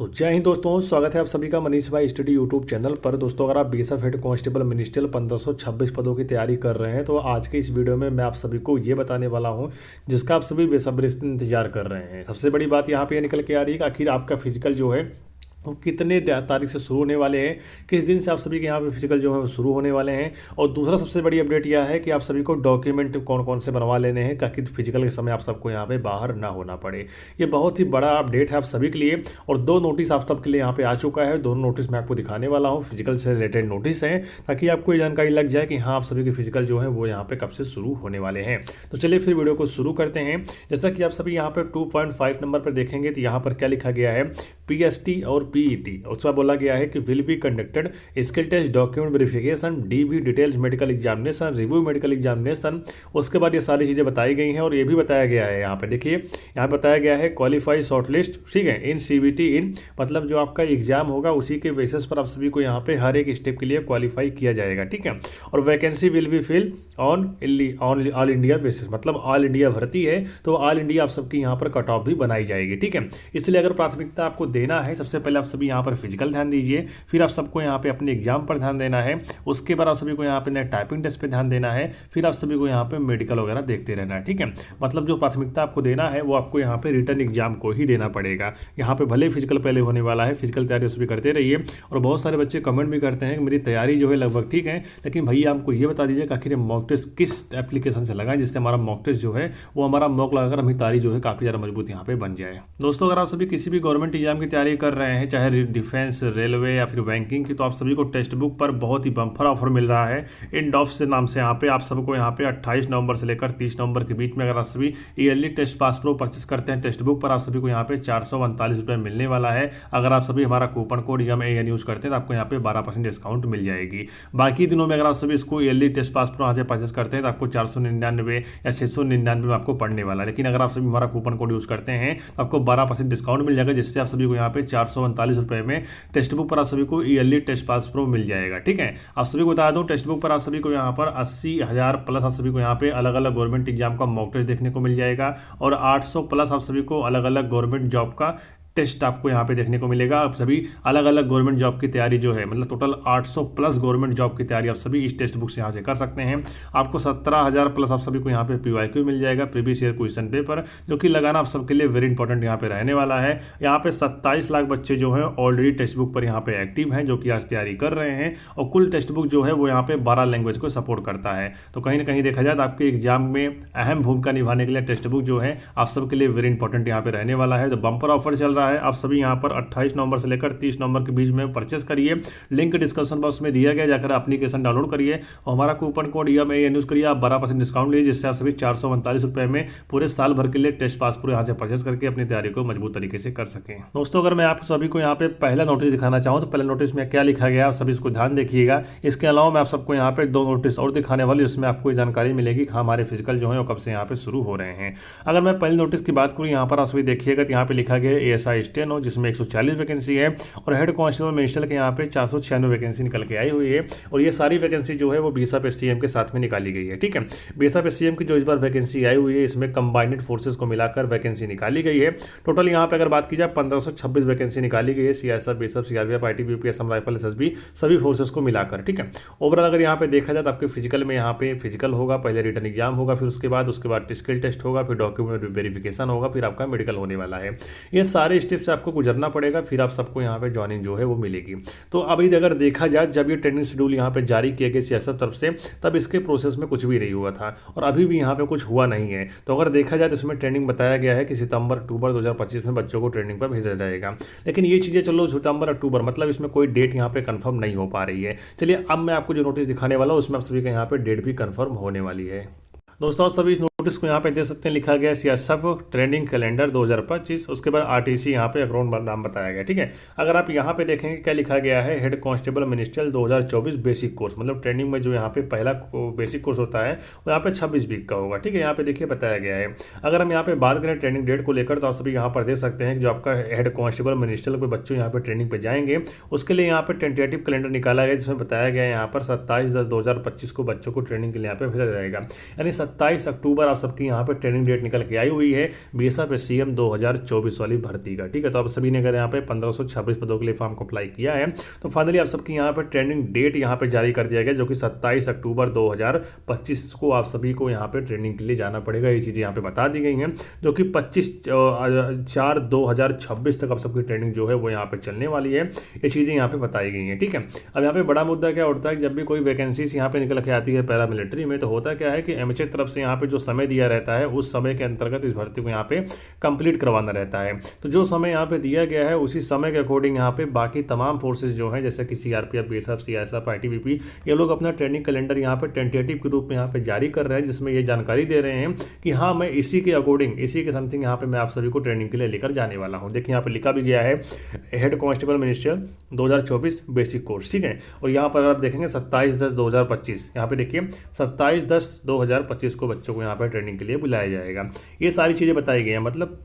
तो जय हिंद दोस्तों, स्वागत है आप सभी का मनीष भाई स्टडी यूट्यूब चैनल पर। दोस्तों, अगर आप बीएसएफ हेड कांस्टेबल मिनिस्ट्रियल 1526 पदों की तैयारी कर रहे हैं तो आज के इस वीडियो में मैं आप सभी को ये बताने वाला हूं जिसका आप सभी बेसब्री से इंतजार कर रहे हैं। सबसे बड़ी बात यहाँ पे ये निकल के आ रही है कि आखिर आपका फिजिकल जो है वो कितने तारीख से शुरू होने वाले हैं, किस दिन से आप सभी के यहाँ पे फिजिकल जो है वो शुरू होने वाले हैं। और दूसरा सबसे बड़ी अपडेट यह है कि आप सभी को डॉक्यूमेंट कौन कौन से बनवा लेने हैं ताकि फिजिकल के समय आप सबको यहाँ पे बाहर ना होना पड़े। ये बहुत ही बड़ा अपडेट है आप सभी के लिए और दो नोटिस आप सबके लिए यहाँ पे आ चुका है। दोनों नोटिस मैं आपको दिखाने वाला हूँ, फिजिकल से रिलेटेड नोटिस हैं, ताकि आपको ये जानकारी लग जाए कि हाँ आप सभी के फिजिकल जो है वो यहाँ पे कब से शुरू होने वाले हैं। तो चलिए फिर वीडियो को शुरू करते हैं। जैसा कि आप सभी यहाँ पे 2.5 नंबर पर देखेंगे तो यहाँ पर क्या लिखा गया है, पीएसटी और पीईटी। उसमें बोला गया है कि will be conducted skill test, document verification, DB details medical examination, review medical examination. उसके बाद ये सारी चीज़ें बताई गई हैं और ये भी बताया गया है यहाँ पे देखिए, यहाँ बताया गया है क्वालिफाई शॉर्टलिस्ट, ठीक है, इन सीबीटी इन, मतलब जो आपका एग्जाम होगा उसी के बेसिस पर आप सभी को यहाँ पे हर एक स्टेप के लिए क्वालिफाई किया जाएगा, ठीक है। और vacancy will be fill on all India basis, मतलब ऑल इंडिया भर्ती है तो ऑल इंडिया आप सबकी यहाँ पर कट ऑफ भी बनाई जाएगी, ठीक है। इसलिए अगर प्राथमिकता आपको देना है, सबसे पहले आप सभी यहाँ पर फिजिकल ध्यान दीजिए, फिर आप सबको यहाँ पे अपने एग्जाम पर ध्यान देना है, उसके बाद आप सभी को यहाँ पे टाइपिंग टेस्ट पे ध्यान देना है, फिर आप सभी को यहाँ पे मेडिकल वगैरह देखते रहना है, ठीक है। मतलब जो प्राथमिकता आपको देना है वो आपको यहाँ पे रिटर्न एग्जाम को ही देना पड़ेगा। यहाँ पे भले फिजिकल पहले होने वाला है, फिजिकल तैयारी उस भी करते रहिए। और बहुत सारे बच्चे कमेंट भी करते हैं कि मेरी तैयारी जो है लगभग ठीक है, लेकिन भैया हमको ये बता दीजिए कि आखिर मॉक टेस्ट किस एप्लीकेशन से लगाएं जिससे हमारा मॉक टेस्ट जो है वो हमारा मॉक लगाकर हमारी तैयारी जो है काफ़ी ज़्यादा मजबूत यहाँ पे बन जाए। दोस्तों, अगर आप सभी किसी भी गवर्नमेंट एग्जाम की तैयारी कर रहे हैं, चाहे डिफेंस, रेलवे या फिर बैंकिंग की, तो आप सभी को टेक्स्ट बुक पर बहुत ही बम्पर ऑफर मिल रहा है इंड ऑफ से नाम से। यहाँ पे आप सबको यहाँ पे 28 नवंबर से लेकर 30 नवंबर के बीच में अगर आप सभी early test pass pro purchase करते हैं टेक्स्ट बुक पर, आप सभी को यहाँ पे 449 रुपये मिलने वाला है। अगर आप सभी हमारा कूपन कोड YAN यूज करते हैं तो आपको यहाँ पे 12% डिस्काउंट मिल जाएगी। बाकी दिनों में अगर आप सभी इसको ईयरली टेस्ट पास प्रो यहाँ से परचेस करते हैं तो आपको 499 या 699 में आपको पड़ने वाला है। लेकिन अगर आप सभी हमारा कूपन कोड यूज करते हैं तो आपको 12% डिस्काउंट मिल जाएगा, जिससे आप सभी को यहाँ पे 449 रुपये में टेक्स्ट बुक पर आप सभी को ईयरली टेस्ट पास प्रो मिल जाएगा, ठीक है। आप सभी को बता दूं, टेक्स्ट बुक पर आप सभी को यहाँ पर 80,000 प्लस आप सभी को यहाँ पे अलग अलग गवर्नमेंट एग्जाम का मॉक टेस्ट देखने को मिल जाएगा और 800 प्लस आप सभी को अलग अलग गवर्नमेंट जॉब का टेस्ट आपको यहाँ पे देखने को मिलेगा। आप सभी अलग अलग गवर्नमेंट जॉब की तैयारी जो है, मतलब टोटल 800 प्लस गवर्नमेंट जॉब की तैयारी आप सभी इस टेक्स्ट बुक से यहाँ से कर सकते हैं। आपको 17,000 प्लस आप सभी को यहाँ पे PYQ मिल जाएगा, प्रीवियस ईयर क्वेश्चन पेपर, जो कि लगाना आप सबके लिए वेरी इंपॉर्टेंट यहाँ पे रहने वाला है। यहाँ पे 27 लाख बच्चे जो हैं ऑलरेडी टेक्स्ट बुक पर यहाँ पे एक्टिव हैं, जो कि आज तैयारी कर रहे हैं। और कुल टेक्स्ट बुक जो है वो यहाँ पे 12 लैंग्वेज को सपोर्ट करता है। तो कहीं ना कहीं देखा जाए तो आपके एग्जाम में अहम भूमिका निभाने के लिए टेक्स्ट बुक जो है आप सबके लिए वेरी इंपॉर्टेंट यहाँ पे रहने वाला है। तो बम्पर ऑफर चल रहा है, आप सभी यहाँ पर 28 नवंबर से लेकर 30 नवंबर के बीच में परचेस करिए। लिंक डिस्क्रिप्शन बॉक्स में दिया गया, जाकर एप्लीकेशन डाउनलोड करिए और हमारा कूपन कोड YAN यूज करिए। आप 12% डिस्काउंट लीजिए, जिससे आप सभी 449 रुपये में पूरे साल भर के लिए टेस्ट पास पूरे यहाँ से परचेस करके अपनी तैयारी को मजबूत तरीके से कर सकें। दोस्तों, अगर मैं आप सभी को यहाँ पे पहला नोटिस दिखाना चाहूँ तो पहले नोटिस में क्या लिखा गया आप सभी इसको ध्यान देखिएगा। इसके अलावा मैं आप सबको यहाँ पे दो नोटिस और दिखाने वाली, जिसमें आपको जानकारी मिलेगी कि हमारे फिजिकल जो है वो कब से यहाँ पे शुरू हो रहे हैं। अगर मैं पहले नोटिस की बात करूँ, यहाँ पर आप सभी देखिएगा तो यहाँ पे लिखा गया ASI स्टेनो, जिसमें 140 वैकेंसी है और हेड कांस्टेबल मिनिस्ट्रियल के यहाँ पे 496 वैकेंसी निकल के आई हुई है। और ये सारी वैकेंसी जो है वो बीएसएफ STM के साथ में निकाली गई है, ठीक है। बीएसएफ STM की जो इस बार वैकेंसी आई हुई है, इसमें कंबाइंड फोर्सेस को मिलाकर वैकेंसी निकाली गई है। टोटल यहाँ पे अगर बात की जाए 1526 वैकेंसी निकाली गई है, CISF, BSF, CRPF, ITBP, Assam rifle, SSB सभी फोर्सेस को मिलाकर, ठीक है। ओवरऑल अगर यहाँ पे देखा जाए तो आपके फिजिकल में यहाँ पे फिजिकल होगा, पहले रिटर्न एग्जाम होगा, फिर उसके बाद स्किल टेस्ट होगा, फिर डॉक्यूमेंट वेरिफिकेशन होगा, फिर आपका मेडिकल होने वाला है। ये सारे स्टेप से आपको गुजरना पड़ेगा, फिर आप सबको यहाँ पे ज्वाइनिंग जो है वो मिलेगी। तो अभी अगर देखा जाए, जब ये ट्रेनिंग शेड्यूल यहाँ पे जारी किया गया CISF तरफ से, तब इसके प्रोसेस में कुछ भी नहीं हुआ था और अभी भी यहाँ पे कुछ हुआ नहीं है। तो अगर देखा जाए तो इसमें ट्रेनिंग बताया गया है कि सितंबर अक्टूबर 2025 में बच्चों को ट्रेनिंग पर भेजा जाएगा। लेकिन ये चीज़ें चलो सितंबर अक्टूबर, मतलब इसमें कोई डेट यहाँ पे कंफर्म नहीं हो पा रही है। चलिए अब मैं आपको जो नोटिस दिखाने वाला हूँ उसमें आप सभी का यहाँ पे डेट भी कंफर्म होने वाली है। दोस्तों, सभी इस नोटिस को यहाँ पे देख सकते हैं, लिखा गया CISF ट्रेनिंग कैलेंडर 2025, उसके बाद RTC यहाँ पे अग्रौंड नाम बताया गया, ठीक है। अगर आप यहाँ पे देखेंगे क्या लिखा गया है, head constable ministerial 2024 basic course, मतलब ट्रेनिंग में जो यहाँ पे पहला बेसिक कोर्स होता है वो यहाँ पे 26 वीक का होगा, ठीक है। यहाँ पे देखिए बताया गया है। अगर हम यहाँ पे बात करें ट्रेनिंग डेट को लेकर, तो आप सभी यहाँ पर देख सकते हैं कि जो आपका हेड कांस्टेबल मिनिस्ट्रियल के बच्चों यहाँ पे ट्रेनिंग पे जाएंगे, उसके लिए यहाँ पे टेंटेटिव कैलेंडर निकाला गया, जिसमें बताया गया है यहाँ पर 27/10/2025 को बच्चों को ट्रेनिंग के लिए यहाँ पे भेजा जाएगा। यानी 27 अक्टूबर आप सबकी यहाँ पे ट्रेनिंग डेट निकल के आई हुई है बीएसएफ एससीएम 2024 वाली भर्ती का। ठीक है, तो आप सभी ने अगर यहाँ पे 1526 पदों के लिए फॉर्म को अप्लाई किया है तो फाइनली आप सबकी यहाँ पे ट्रेनिंग डेट यहाँ पे जारी कर दिया गया, जो कि 27 अक्टूबर 2025 को आप सभी को यहाँ पे ट्रेनिंग के लिए जाना पड़ेगा। ये चीज़ें यहाँ पे बता दी गई हैं, जो कि 25/4/2026 तक आप सबकी ट्रेनिंग जो है वो यहाँ पे चलने वाली है। ये चीज़ें यहाँ पे बताई गई हैं। ठीक है, अब यहाँ पे बड़ा मुद्दा क्या उठता है कि जब भी कोई वैकेंसीज यहाँ पे निकल के आती है पैरामिलिट्री में, तो होता क्या है कि एमएचए तरफ से यहाँ पे जो समय दिया रहता है उस समय के अंतर्गत इस भर्ती को यहाँ पे कंप्लीट करवाना रहता है। तो जो समय यहाँ पे दिया गया है उसी समय के अकॉर्डिंग यहाँ पे बाकी तमाम फोर्सेज जो हैं, जैसे कि सीआरपीएफ, बीएसएफ, सीआईएसएफ, आईटीबीपी, ये लोग अपना ट्रेनिंग कैलेंडर यहाँ पे टेंटेटिव के रूप में यहाँ पे जारी कर रहे हैं, जिसमें ये जानकारी दे रहे हैं कि हाँ मैं इसी के अकॉर्डिंग, इसी के समथिंग यहाँ पे मैं आप सभी को ट्रेनिंग के लिए लेकर जाने वाला हूँ। देखिए यहाँ पे लिखा भी गया है head constable ministerial 2024 basic course. ठीक है, और यहाँ पर आप देखेंगे 27/10/2025, यहाँ पे देखिए 27/10/2025 को बच्चों को यहाँ पर ट्रेनिंग के लिए बुलाया जाएगा। ये सारी चीज़ें बताई गई हैं। मतलब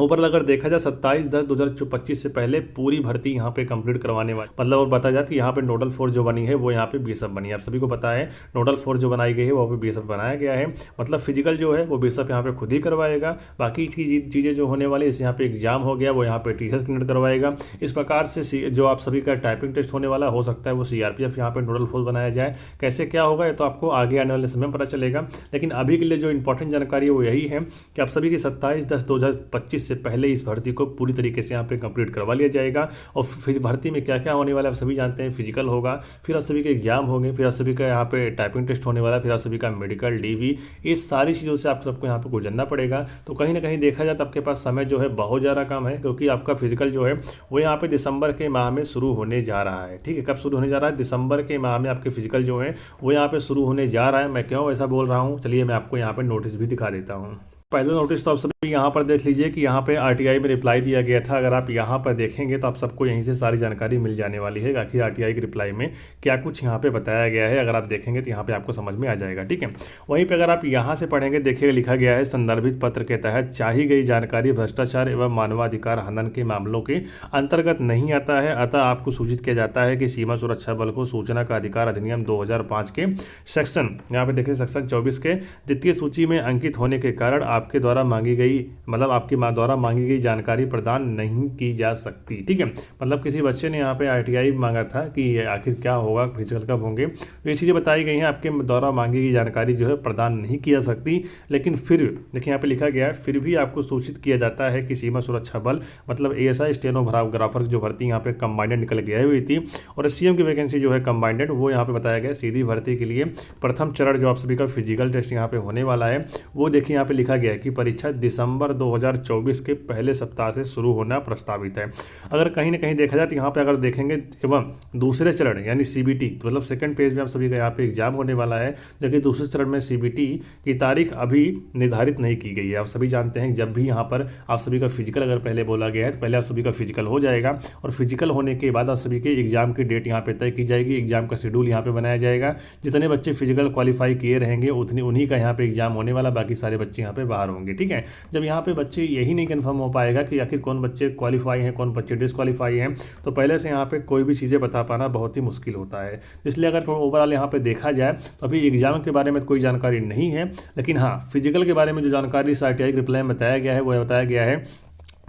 ऊपर अगर देखा जाए 27/10/2025 से पहले पूरी भर्ती यहाँ पे कंप्लीट करवाने वाली, मतलब और बताया जाए कि यहाँ पे नोडल फोर्स जो बनी है वो यहाँ पे बीएसएफ बनी है। आप सभी को पता है नोडल फोर्स जो बनाई गई है वो पे बीएसएफ बनाया गया है। मतलब फिजिकल जो है वो बीएसएफ यहाँ पे खुद ही करवाएगा, बाकी चीज़ें जो होने वाली, जैसे यहाँ पे एग्जाम हो गया वो यहाँ पे टीचर्स कंडक्ट करवाएगा। इस प्रकार से जो आप सभी का टाइपिंग टेस्ट होने वाला हो सकता है वो सीआरपीएफ यहाँ पे नोडल फोर्स बनाया जाए। कैसे क्या होगा ये तो आपको आगे आने वाले समय में पता चलेगा, लेकिन अभी के लिए जो इंपॉर्टेंट जानकारी है वो यही है कि आप सभी की 27/10/2025 से पहले इस भर्ती को पूरी तरीके से यहाँ पे कंप्लीट करवा लिया जाएगा। और फिर भर्ती में क्या क्या होने वाला है आप सभी जानते हैं। फिजिकल होगा, फिर आप सभी के एग्जाम होंगे, फिर आप सभी का यहाँ पे टाइपिंग टेस्ट होने वाला है, फिर आप सभी का मेडिकल, डीवी, इस सारी चीज़ों से आप सबको यहाँ पे गुजरना पड़ेगा। तो कहीं ना कहीं देखा जाए तो आपके पास समय जो है बहुत ज़्यादा कम है, क्योंकि आपका फिजिकल जो है वो यहाँ पे दिसंबर के माह में शुरू होने जा रहा है। ठीक है, कब शुरू होने जा रहा है? दिसंबर के माह में आपके फिजिकल जो है वो यहाँ पे शुरू होने जा रहा है। मैं क्यों ऐसा बोल रहा हूँ, चलिए मैं आपको यहाँ पे नोटिस भी दिखा देता हूँ। पहला नोटिस तो आप सभी यहाँ पर देख लीजिए कि यहाँ पे आरटीआई में रिप्लाई दिया गया था। अगर आप यहाँ पर देखेंगे तो आप सबको यहीं से सारी जानकारी मिल जाने वाली है, आखिर आरटीआई की रिप्लाई में क्या कुछ यहाँ पे बताया गया है। अगर आप देखेंगे तो यहाँ पे आपको समझ में आ जाएगा। ठीक है, वहीं पे अगर आप यहाँ से पढ़ेंगे, देखिएगा लिखा गया है संदर्भित पत्र के तहत चाही गई जानकारी भ्रष्टाचार एवं मानवाधिकार हनन के मामलों के अंतर्गत नहीं आता है, अतः आपको सूचित किया जाता है कि सीमा सुरक्षा बल को सूचना का अधिकार अधिनियम 2005 के सेक्शन, यहाँ पे देखिए सेक्शन 24 के द्वितीय सूची में अंकित होने के कारण आपके द्वारा मांगी गई, मतलब आपके द्वारा मांगी गई जानकारी प्रदान नहीं की जा सकती। ठीक है, मतलब किसी बच्चे ने यहाँ पे आरटीआई मांगा था कि आखिर क्या होगा, फिजिकल कब होंगे, तो ये चीज़ें बताई गई हैं। आपके द्वारा मांगी गई जानकारी जो है प्रदान नहीं की जा सकती, लेकिन फिर देखिए यहाँ पे लिखा गया है फिर भी आपको सूचित किया जाता है कि सीमा सुरक्षा बल, मतलब एएसआई स्टेनोग्राफर जो भर्ती यहाँ पे कंबाइंडेड निकल के आई हुई थी, और सीएम की वैकेंसी जो है कंबाइंडेड, वो यहाँ पे बताया गया सीधी भर्ती के लिए प्रथम चरण जो आप सभी का फिजिकल टेस्ट यहाँ पे होने वाला है, वो देखिए यहाँ पे लिखा गया है कि परीक्षा दिसंबर 2024 के पहले सप्ताह से शुरू होना प्रस्तावित है। अगर कहीं ना कहीं देखा जाए तो यहाँ पे अगर देखेंगे एवं दूसरे चरण यानी सीबीटी, मतलब सेकंड पेज में आप सभी का यहाँ पे एग्जाम होने वाला है, लेकिन दूसरे चरण में सीबीटी की तारीख अभी निर्धारित नहीं की गई है। आप सभी जानते हैं जब भी यहाँ पर आप सभी का फिजिकल अगर पहले बोला गया है तो पहले आप सभी का फिजिकल हो जाएगा, और फिजिकल होने के बाद आप सभी के एग्जाम की डेट यहाँ पे तय की जाएगी, एग्जाम का शेड्यूल यहाँ पे बनाया जाएगा। जितने बच्चे फिजिकल क्वालिफाई किए रहेंगे उन्हीं का यहाँ पे एग्जाम होने वाला, बाकी सारे बच्चे यहाँ पे बाहर होंगे। ठीक है, जब यहाँ पे बच्चे यही नहीं कंफर्म हो पाएगा कि आखिर कौन बच्चे क्वालिफाई हैं, कौन बच्चे डिसक्वालीफाई हैं, तो पहले से यहाँ पे कोई भी चीज़ें बता पाना बहुत ही मुश्किल होता है। इसलिए अगर ओवरऑल यहाँ पे देखा जाए तो अभी एग्जाम के बारे में कोई जानकारी नहीं है, लेकिन हाँ फिजिकल के बारे में जो जानकारी आरटीआई के रिप्लाई में बताया गया है वो बताया गया है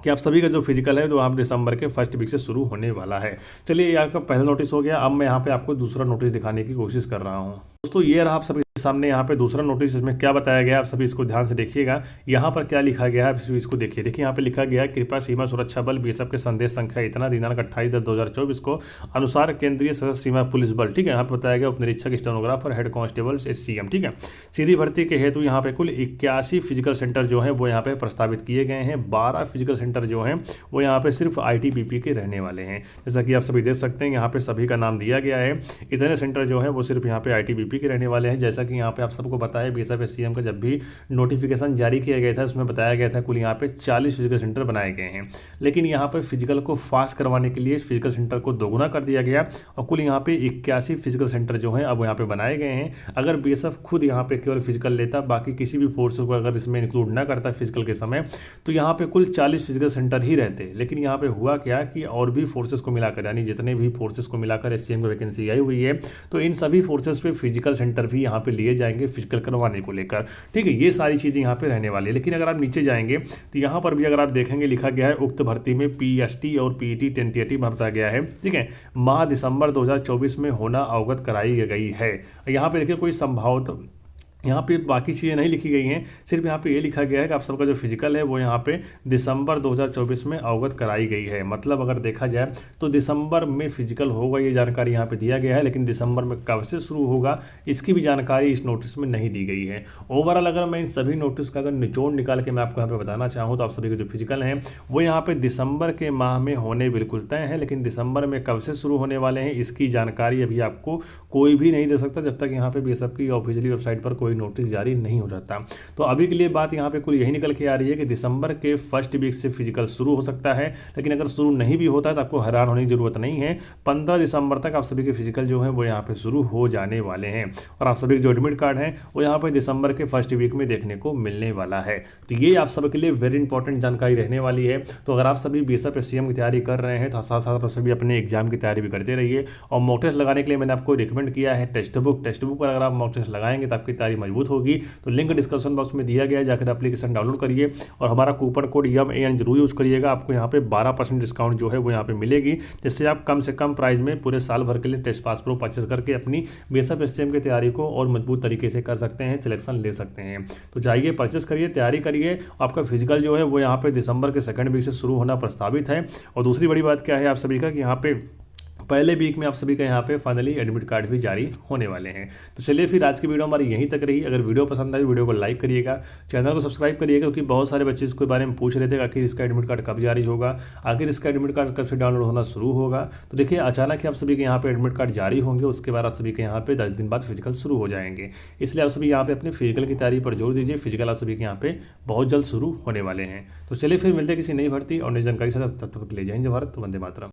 कि आप सभी का जो फिजिकल है तो आप दिसंबर के फर्स्ट वीक से शुरू होने वाला है। चलिए ये आपका पहला नोटिस हो गया। अब मैं यहाँ पे आपको दूसरा नोटिस दिखाने की कोशिश कर रहा हूँ। दोस्तों ये रहा आप सभी सामने यहाँ पे दूसरा नोटिस, इसमें क्या बताया गया आप सभी इसको ध्यान से देखिएगा। यहाँ पर क्या लिखा गया है इसको देखिए। देखिए यहाँ पे लिखा गया है कृपया सीमा सुरक्षा बल बीएसएफ के संदेश संख्या इतना दिनांक 28/10/2024 को अनुसार केंद्रीय सशस्त्र सीमा पुलिस बल, ठीक है, यहाँ पे बताया गया उपनिरीक्षक स्टेनोग्राफर हेड कांस्टेबल एससीएम। ठीक है, सीधी भर्ती के हेतु यहाँ पे कुल 81 फिजिकल सेंटर जो है वो यहाँ पे प्रस्तावित किए गए हैं। 12 फिजिकल सेंटर जो हैं वो यहाँ पे सिर्फ आईटीबीपी के रहने वाले हैं। जैसा कि आप सभी देख सकते हैं यहाँ पे सभी का नाम दिया गया है। इतने सेंटर जो है वो सिर्फ यहाँ पे आईटीबीपी के रहने वाले हैं। जैसा कि यहाँ पे आप सबको पता है बीएसएफ एससीएम का जब भी नोटिफिकेशन जारी किया गया था उसमें बताया गया था कुल यहाँ पे 40 फिजिकल सेंटर बनाए गए हैं, लेकिन यहाँ पे फिजिकल को फास्ट करवाने के लिए फिजिकल सेंटर को दोगुना कर दिया गया और कुल यहाँ पे 81 फिजिकल सेंटर जो हैं अब यहाँ पे बनाए गए हैं। अगर बीएसएफ खुद यहाँ पे केवल फिजिकल लेता, बाकी किसी भी फोर्स को अगर इसमें इंक्लूड ना करता फिजिकल के समय, तो यहाँ पे कुल 40 फिजिकल सेंटर ही रहते। लेकिन यहाँ पे हुआ क्या कि और भी फोर्सेस को मिलाकर, यानी जितने भी फोर्सेस को मिलाकर एससीएम की वैकेंसी आई हुई है, तो इन सभी फोर्सेस पे फिजिकल सेंटर भी यहाँ पे लिए जाएंगे फिजिकल करवाने को लेकर। ठीक है, ये सारी चीज़ें यहाँ पे रहने वाली है। लेकिन अगर आप नीचे जाएंगे तो यहाँ पर भी अगर आप देखेंगे लिखा गया है उक्त भर्ती में पीएसटी और पीईटी टेंटेटिव भरता गया है। ठीक है, माह दिसंबर 2024 में होना अवगत कराई गई है। यहाँ पे देखिए कोई संभावत यहाँ पे बाकी चीज़ें नहीं लिखी गई हैं, सिर्फ यहाँ पे ये लिखा गया है कि आप सबका जो फिजिकल है वो यहाँ पे दिसंबर 2024 में अवगत कराई गई है। मतलब अगर देखा जाए तो दिसंबर में फिजिकल होगा, ये जानकारी यहाँ पे दिया गया है, लेकिन दिसंबर में कब से शुरू होगा इसकी भी जानकारी इस नोटिस में नहीं दी गई है। ओवरऑल अगर मैं इन सभी नोटिस का अगर निचोड़ निकाल के मैं आपको यहाँ पे बताना चाहूँ तो आप सभी के जो फिजिकल हैं वो यहाँ पे दिसंबर के माह में होने बिल्कुल तय है, लेकिन दिसंबर में कब से शुरू होने वाले हैं इसकी जानकारी अभी आपको कोई भी नहीं दे सकता जब तक यहाँ पे बीएसएफ की ऑफिशियली वेबसाइट पर कोई नोटिस जारी नहीं हो जाता। तो अभी के लिए बात यहाँ पे कुल यही निकल के आ रही है कि दिसंबर के फर्स्ट वीक से फिजिकल शुरू हो सकता है, लेकिन अगर शुरू नहीं भी होता है तो आपको हैरान होने की जरूरत नहीं है। 15 दिसंबर तक आप सभी के फिजिकल जो है वो यहाँ पे शुरू हो जाने वाले हैं और आप सभी के जो एडमिट कार्ड है वो यहाँ पे दिसंबर के फर्स्ट वीक में देखने को मिलने वाला है। तो ये आप सबके लिए वेरी इंपॉर्टेंट जानकारी रहने वाली है। तो अगर आप सभी बीएसएफ एसटीएम की तैयारी कर रहे हैं तो साथ साथ आप सभी अपने एग्जाम की तैयारी भी करते रहिए। और मॉक टेस्ट लगाने के लिए मैंने आपको रिकमेंड किया है टेक्स्ट बुक पर अगर आप मॉक टेस्ट लगाएंगे तो आपकी तैयारी मजबूत होगी। तो लिंक डिस्क्रिप्शन बॉक्स में दिया गया है, जाकर एप्लीकेशन डाउनलोड करिए और हमारा कूपन कोड YAN जरूर यूज करिएगा। आपको यहाँ पे 12% डिस्काउंट जो है वो यहाँ पे मिलेगी, जिससे आप कम से कम प्राइस में पूरे साल भर के लिए टेस्ट पास प्रो परचेस करके अपनी बीएसएफ एसटीएम की तैयारी को और मजबूत तरीके से कर सकते हैं, सिलेक्शन ले सकते हैं। तो जाइए परचेस करिए, तैयारी करिए। आपका फिजिकल जो है वो यहाँ पे दिसंबर के सेकंड वीक से शुरू होना प्रस्तावित है। और दूसरी बड़ी बात क्या है आप सभी का कि यहाँ पे पहले वीक में आप सभी का यहाँ पे फाइनली एडमिट कार्ड भी जारी होने वाले हैं। तो चलिए फिर आज की वीडियो हमारी यहीं तक रही। अगर वीडियो पसंद आई वीडियो को लाइक करिएगा, चैनल को सब्सक्राइब करिएगा, क्योंकि बहुत सारे बच्चे इसके बारे में पूछ रहे थे आखिर इसका एडमिट कार्ड कब जारी होगा, आखिर इसका एडमिट कार्ड कब से डाउनलोड होना शुरू होगा। तो देखिए अचानक ही आप सभी के यहाँ पे एडमिट कार्ड जारी होंगे, उसके बाद आप सभी के यहाँ पे 10 दिन बाद फिजिकल शुरू हो जाएंगे। इसलिए आप सभी यहाँ पे अपने फिजिकल की तैयारी पर जोर दीजिए। फिजिकल आप सभी के यहाँ पे बहुत जल्द शुरू होने वाले हैं। तो चलिए फिर मिलते हैं किसी नई भर्ती और नई जानकारी के साथ। तब तक ले जाएंगे भारत, वंदे मातरम।